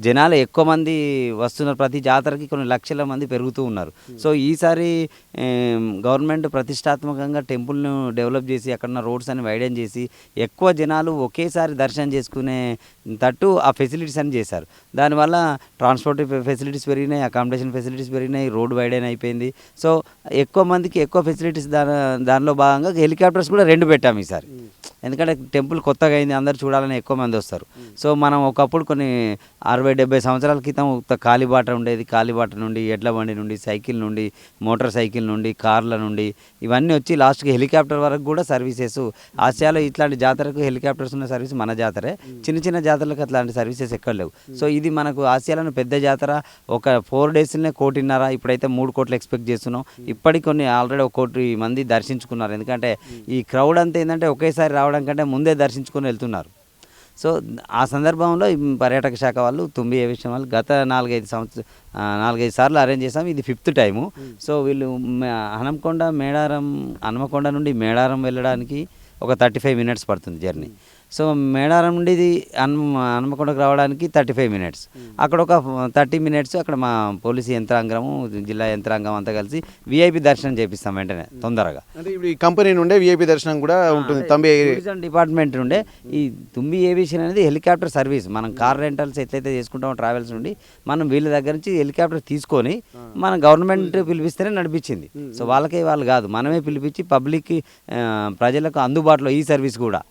జనాలు ఎక్కువ మంది వస్తున్నారు. ప్రతి జాతరకి కొన్ని లక్షల మంది పెరుగుతూ ఉన్నారు. సో ఈసారి గవర్నమెంట్ ప్రతిష్టాత్మకంగా టెంపుల్‌ను డెవలప్ చేసి అక్కడున్న రోడ్స్ అన్ని వైడెన్ చేసి ఎక్కువ జనాలు ఒకేసారి దర్శనం చేసుకునే తట్టు ఆ ఫెసిలిటీస్ అన్ని చేశారు. దానివల్ల ట్రాన్స్‌పోర్ట్ ఫెసిలిటీస్ పెరిగినాయి, అకామిడేషన్ ఫెసిలిటీస్ పెరిగినాయి, రోడ్ వైడెన్ అయిపోయింది. సో ఎక్కువ మందికి ఎక్కువ ఫెసిలిటీస్ దానిలో భాగంగా హెలికాప్టర్స్ కూడా 2 పెట్టాము ఈసారి. ఎందుకంటే టెంపుల్ కొత్తగా అయింది, అందరూ చూడాలని ఎక్కువ మంది వస్తారు. సో మనం ఒకప్పుడు కొన్ని 60-70 సంవత్సరాల క్రితం కాలిబాట ఉండేది. కాలిబాట నుండి, ఎడ్ల బండి నుండి, సైకిల్ నుండి, మోటార్ సైకిల్ నుండి, కార్ల నుండి ఇవన్నీ వచ్చి లాస్ట్‌కి హెలికాప్టర్ వరకు కూడా సర్వీసెస్ ఆసియాలో ఇట్లాంటి జాతరకు హెలికాప్టర్స్ ఉన్న సర్వీస్ మన జాతరే. చిన్న చిన్న జాతరలకు అట్లాంటి సర్వీసెస్ ఎక్కడ లేవు. సో ఇది మనకు ఆసియాలోని పెద్ద జాతర. ఒక 4 డేస్‌లోనే 1.5 కోటి, ఇప్పుడైతే 3 కోట్లు ఎక్స్పెక్ట్ చేస్తున్నాం. ఇప్పటికి కొన్ని ఆల్రెడీ 1 కోటి మంది దర్శించుకున్నారు. ఎందుకంటే ఈ క్రౌడ్ అంతా ఏంటంటే ఒకేసారి రావడం కంటే ముందే దర్శించుకొని వెళ్తున్నారు. సో ఆ సందర్భంలో ఈ పర్యాటక శాఖ వాళ్ళు, తుంబి ఏవియేషన్ వాళ్ళు గత 4-5 సార్లు అరేంజ్ చేసాం. ఇది 5th టైము. సో వీళ్ళు హనుమకొండ నుండి మేడారం వెళ్ళడానికి ఒక 35 మినిట్స్ పడుతుంది జర్నీ. సో మేడారం నుండి ఇది హనుమకొండకు రావడానికి 35 మినిట్స్. అక్కడ ఒక 30 మినిట్స్ అక్కడ మా పోలీసు యంత్రాంగము, జిల్లా యంత్రాంగం అంతా కలిసి వీఐపీ దర్శనం చేపిస్తాం వెంటనే తొందరగా. అంటే ఇప్పుడు ఈ కంపెనీ నుండే వీఐపీ దర్శనం కూడా ఉంటుంది. టూరిజం డిపార్ట్మెంట్ నుండే ఈ తుంబి ఏవియేషన్ అనేది హెలికాప్టర్ సర్వీస్. మనం కార్ రెంటల్స్ ఎట్లయితే చేసుకుంటామో ట్రావెల్స్ నుండి మనం వీళ్ళ దగ్గర నుంచి హెలికాప్టర్ తీసుకొని మన గవర్నమెంట్ పిలిపిస్తేనే నడిపించింది. సో వాళ్ళు కాదు, మనమే పిలిపించి పబ్లిక్ ప్రజలకు అందుబాటులో ఈ సర్వీస్ కూడా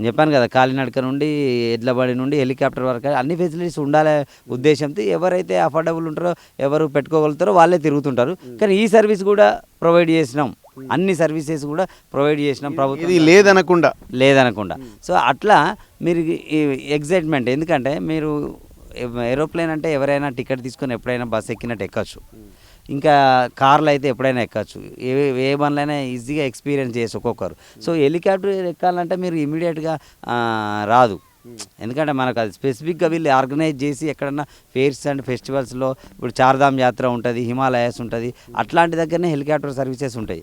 చెప్పాను కదా, కాలినడక నుండి, ఎడ్ల బండి నుండి, హెలికాప్టర్ వరకు అన్ని ఫెసిలిటీస్ ఉండాలనే ఉద్దేశంతో ఎవరైతే అఫోర్డబుల్ ఉంటారో, ఎవరు పెట్టుకోగలుగుతారో వాళ్ళే తిరుగుతుంటారు. కానీ ఈ సర్వీస్ కూడా ప్రొవైడ్ చేసినాం, అన్ని సర్వీసెస్ కూడా ప్రొవైడ్ చేసినాం ప్రభుత్వం లేదనకుండా. సో అట్లా మీరు ఎగ్జైట్మెంట్, ఎందుకంటే మీరు ఏరోప్లేన్ అంటే ఎవరైనా టికెట్ తీసుకొని ఎప్పుడైనా బస్ ఎక్కినట్టు ఎక్కచ్చు, ఇంకా కార్లు అయితే ఎప్పుడైనా ఎక్కచ్చు, ఏ బండ్లైనా ఈజీగా ఎక్స్పీరియన్స్ చేయొచ్చు ఒక్కొక్కరు. సో హెలికాప్టర్ ఎక్కాలంటే మీరు ఇమీడియట్గా రాదు. ఎందుకంటే మనకు అది స్పెసిఫిక్గా వీళ్ళు ఆర్గనైజ్ చేసి ఎక్కడన్నా ఫేర్స్ అండ్ ఫెస్టివల్స్లో, ఇప్పుడు చార్ధామ్ యాత్ర ఉంటుంది, హిమాలయాస్ ఉంటుంది, అట్లాంటి దగ్గరనే హెలికాప్టర్ సర్వీసెస్ ఉంటాయి.